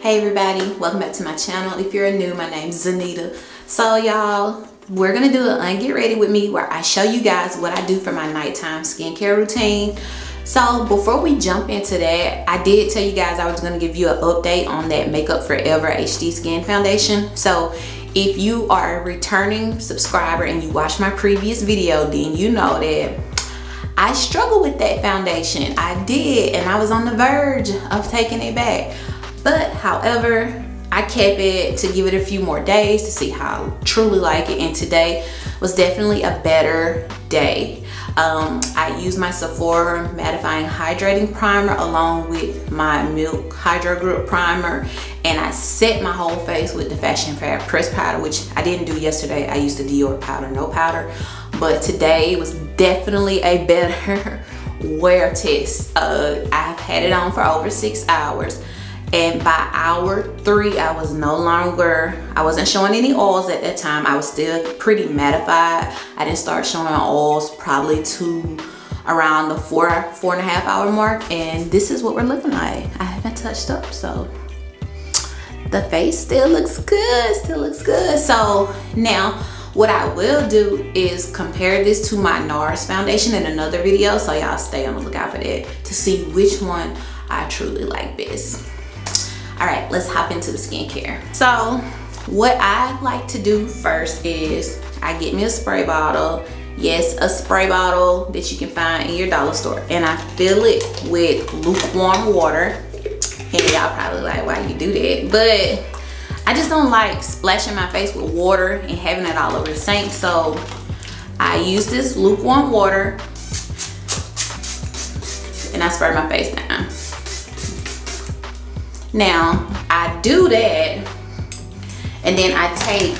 Hey everybody, welcome back to my channel. If you're new, my name's Zanita. So y'all, we're gonna do an Get Ready with me where I show you guys what I do for my nighttime skincare routine. So before we jump into that, I did tell you guys I was gonna give you an update on that Makeup Forever HD Skin Foundation. So if you are a returning subscriber and you watched my previous video, then you know that I struggle with that foundation. I did, and I was on the verge of taking it back. But however, I kept it to give it a few more days to see how I truly like it, and today was definitely a better day. I used my Sephora mattifying hydrating primer along with my Milk Hydro Grip primer, and I set my whole face with the Fashion Fab press powder, which I didn't do yesterday. I used the Dior powder, no powder, but today was definitely a better wear test. I've had it on for over 6 hours. And by hour 3, I was no longer, I wasn't showing any oils at that time. I was still pretty mattified. I didn't start showing oils probably to around the 4.5 hour mark. And this is what we're looking like. I haven't touched up, so the face still looks good, So now what I will do is compare this to my NARS foundation in another video. So y'all stay on the lookout for that to see which one I truly like best. All right, let's hop into the skincare. So what I like to do first is I get me a spray bottle. Yes, a spray bottle that you can find in your dollar store. And I fill it with lukewarm water. And y'all probably like, why you do that? But I just don't like splashing my face with water and having it all over the sink. So I use this lukewarm water and I spray my face down. Now I do that, and then I take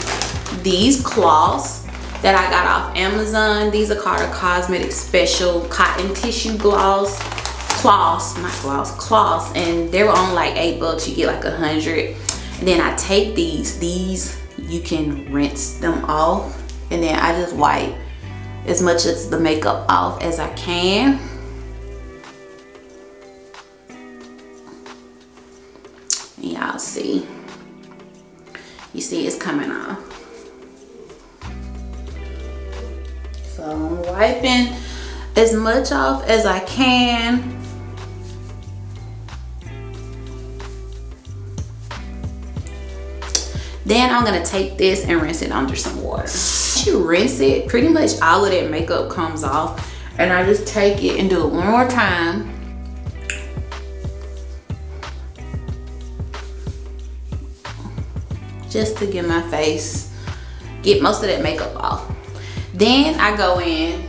these cloths that I got off Amazon. These are called a Cosmetic Special Cotton Tissue Cloths, and they were on like $8. You get like 100. And then I take these you can rinse them off, and then I just wipe as much of the makeup off as I can. Y'all see, you see it's coming off. So I'm wiping as much off as I can. Then I'm gonna take this and rinse it under some water. Once you rinse it, pretty much all of that makeup comes off, and I just take it and do it one more time. Just to get my face, get most of that makeup off. Then I go in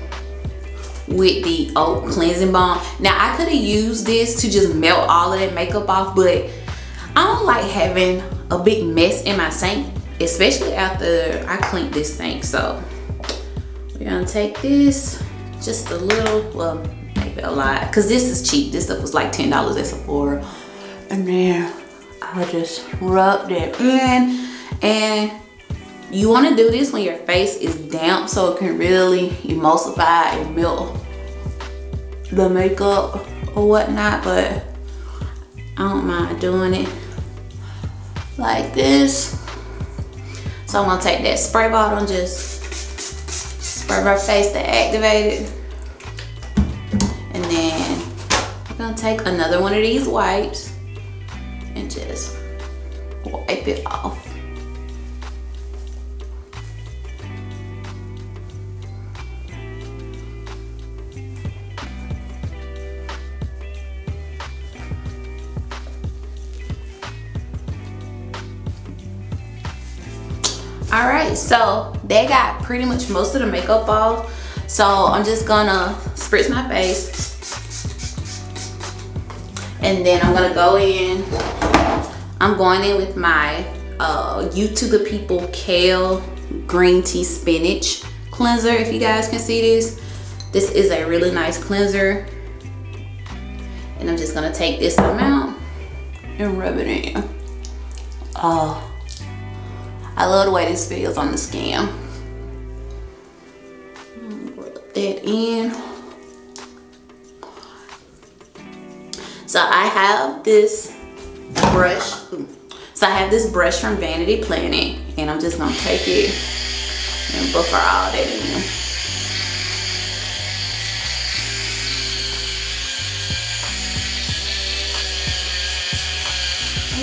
with the Oat Cleansing Balm. Now I could have used this to just melt all of that makeup off, but I don't like having a big mess in my sink, especially after I cleaned this sink. So we're gonna take this, just a little, well, maybe a lot, because this is cheap. This stuff was like $10 at Sephora. And then I just rub that in. And you want to do this when your face is damp, so it can really emulsify and melt the makeup or whatnot. But I don't mind doing it like this. So I'm gonna take that spray bottle and just spray my face to activate it. And then I'm gonna take another one of these wipes and just wipe it off. All right, so they got pretty much most of the makeup off. So I'm just gonna spritz my face, and then I'm gonna go in. I'm going in with my You To The People Kale Green Tea Spinach Cleanser. If you guys can see this, this is a really nice cleanser. And I'm just gonna take this amount and rub it in. Oh, I love the way this feels on the skin. Rub that in. So I have this brush. So I have this brush from Vanity Planet, and I'm just gonna take it and buffer all that in.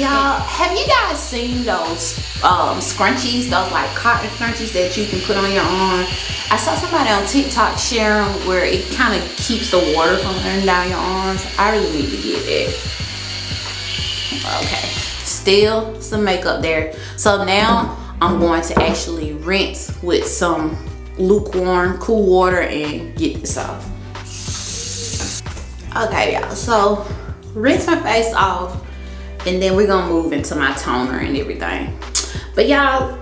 Y'all, have you guys seen those scrunchies, those like cotton scrunchies that you can put on your arm? I saw somebody on TikTok share them where it kind of keeps the water from running down your arms. I really need to get it. Okay, still some makeup there. So now I'm going to actually rinse with some lukewarm cool water and get this off. Okay, y'all, so rinse my face off, and then we're gonna move into my toner and everything. But y'all,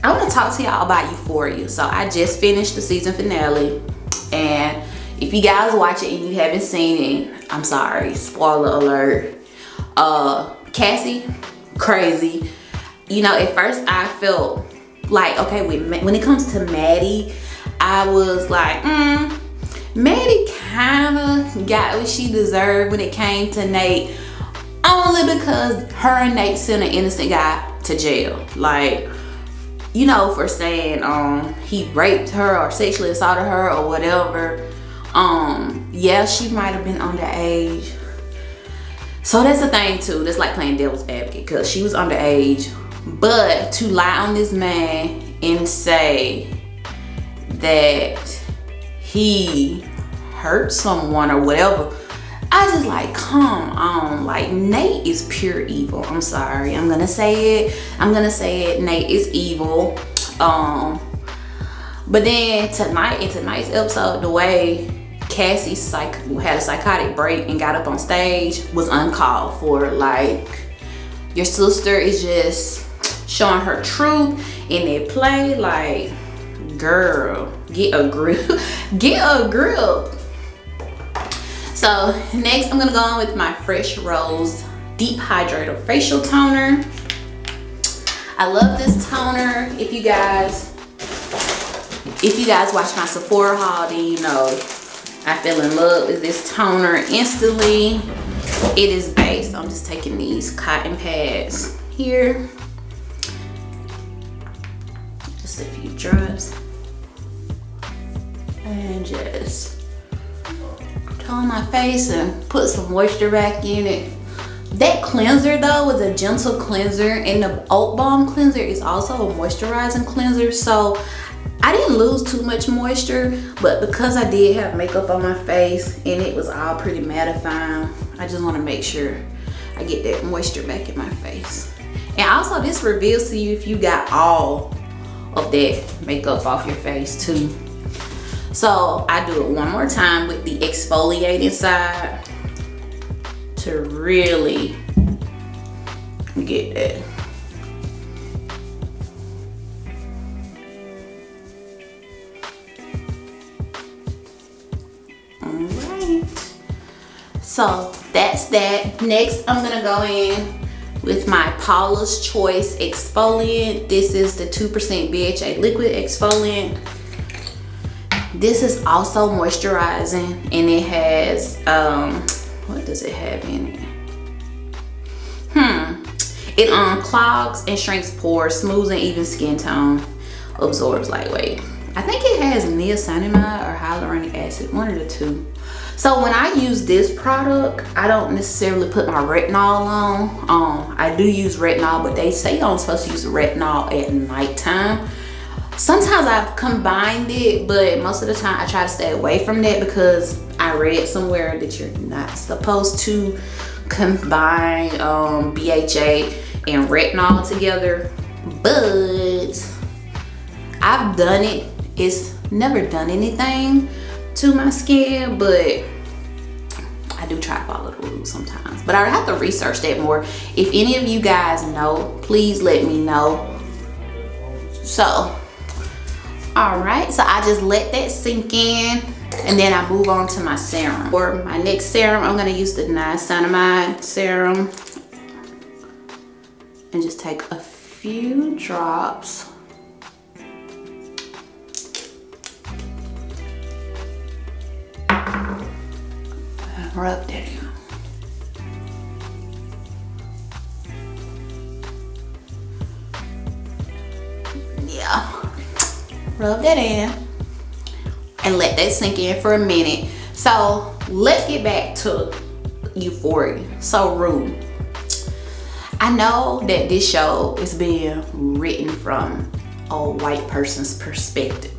I want to talk to y'all about Euphoria. So I just finished the season finale, and if you guys watch it and you haven't seen it, I'm sorry, spoiler alert. Cassie, crazy. You know, at first I felt like, okay, when it comes to Maddie, I was like, Maddie kind of got what she deserved when it came to Nate, only because her and Nate sent an innocent guy to jail. Like, you know, for saying he raped her or sexually assaulted her or whatever. Yeah, she might have been underage. So that's the thing too, that's like playing devil's advocate, because she was underage. But to lie on this man and say that he hurt someone or whatever, I just like, come on. Like, Nate is pure evil. I'm sorry, I'm gonna say it. Nate is evil. But then in tonight's episode, the way Cassie had a psychotic break and got up on stage was uncalled for. Like, your sister is just showing her truth in that play. Like, girl, get a grip. Get a grip. So next I'm gonna go on with my Fresh Rose Deep Hydrator Facial Toner. I love this toner. If you guys watch my Sephora haul, then you know I fell in love with this toner instantly. It is based, I'm just taking these cotton pads here, just a few drops, and just tone my face and put some moisture back in it. That cleanser though was a gentle cleanser, and the Oat Balm cleanser is also a moisturizing cleanser. So I didn't lose too much moisture, but because I did have makeup on my face and it was all pretty mattifying, I just want to make sure I get that moisture back in my face. And also, this reveals to you if you got all of that makeup off your face too. So I do it one more time with the exfoliating side to really get that. Alright, so that's that. Next I'm gonna go in with my Paula's Choice exfoliant. This is the 2% BHA liquid exfoliant. This is also moisturizing, and it has what does it have in it? It unclogs and shrinks pores, smooths and even skin tone, absorbs lightweight. I think it has niacinamide or hyaluronic acid, one of the two. So when I use this product, I don't necessarily put my retinol on. I do use retinol, but they say I'm supposed to use retinol at nighttime. Sometimes I've combined it, but most of the time I try to stay away from that, because I read somewhere that you're not supposed to combine BHA and retinol together. But I've done it. It's never done anything to my skin, but I do try to follow the rules sometimes. But I have to research that more. If any of you guys know, please let me know. So, all right, so I just let that sink in, and then I move on to my serum. For my next serum, I'm gonna use the Niacinamide serum and just take a few drops. And rub that in. rub that in and let that sink in for a minute. So let's get back to Euphoria. So Rue, I know that this show is being written from a white person's perspective.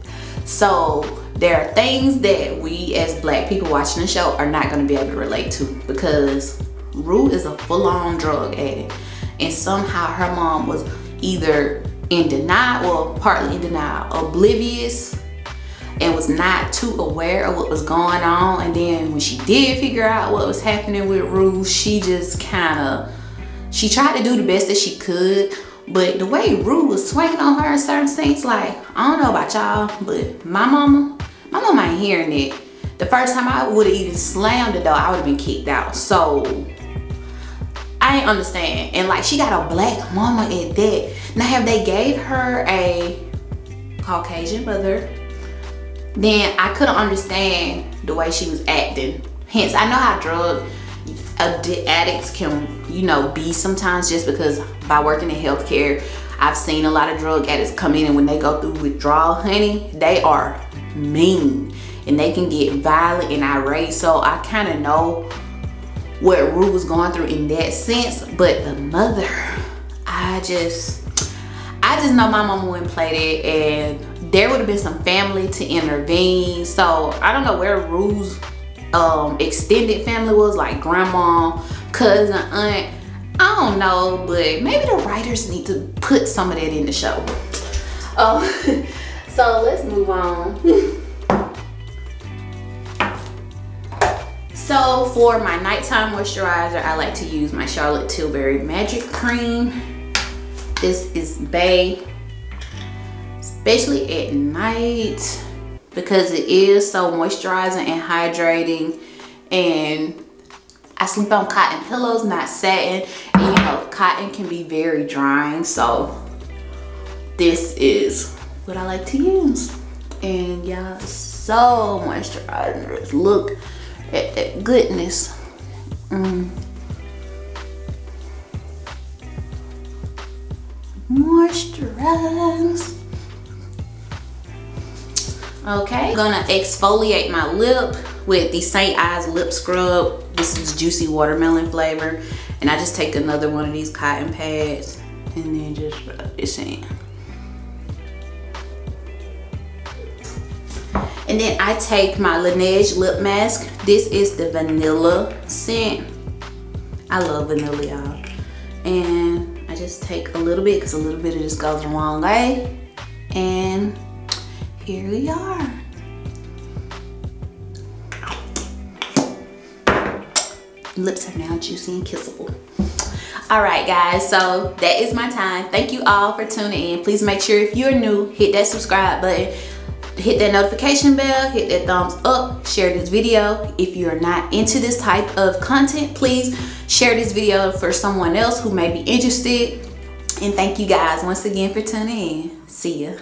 So there are things that we as black people watching the show are not going to be able to relate to, because Rue is a full-on drug addict, and somehow her mom was either in denial, or partly in denial, oblivious, and was not too aware of what was going on. And then when she did figure out what was happening with Rue, she just she tried to do the best that she could. But the way Rue was swinging on her in certain things, like, I don't know about y'all, but my mama ain't hearing it. The first time I would have even slammed the door, I would have been kicked out. So I ain't understand. And like, she got a black mama at that. Now if they gave her a Caucasian mother, then I couldn't understand the way she was acting. Hence, I know how drug addicts can, you know, be sometimes, just because by working in healthcare, I've seen a lot of drug addicts come in, and when they go through withdrawal, honey, they are mean and they can get violent and irate. So I kind of know what Rue was going through in that sense. But the mother, I just know my mama wouldn't play that, and there would have been some family to intervene. So I don't know where Rue's extended family was, like grandma, cousin, aunt, I don't know, but maybe the writers need to put some of that in the show. So let's move on. So for my nighttime moisturizer, I like to use my Charlotte Tilbury Magic Cream. This is bae, especially at night, because it is so moisturizing and hydrating. And I sleep on cotton pillows, not satin, and you know, cotton can be very drying. So this is what I like to use. And y'all, so moisturizing. Look at that goodness. Moisturize. Okay, I'm gonna exfoliate my lip with the St. Ives lip scrub. This is juicy watermelon flavor, and I just take another one of these cotton pads and then just rub this in. And then I take my Laneige lip mask. This is the vanilla scent. I love vanilla, y'all. And I just take a little bit, because a little bit of this goes a long way. And here we are. Lips are now juicy and kissable. All right, guys, so that is my time. Thank you all for tuning in. Please make sure, if you're new, hit that subscribe button, hit that notification bell, hit that thumbs up, share this video. If you're not into this type of content, please share this video for someone else who may be interested. And thank you guys once again for tuning in. See ya.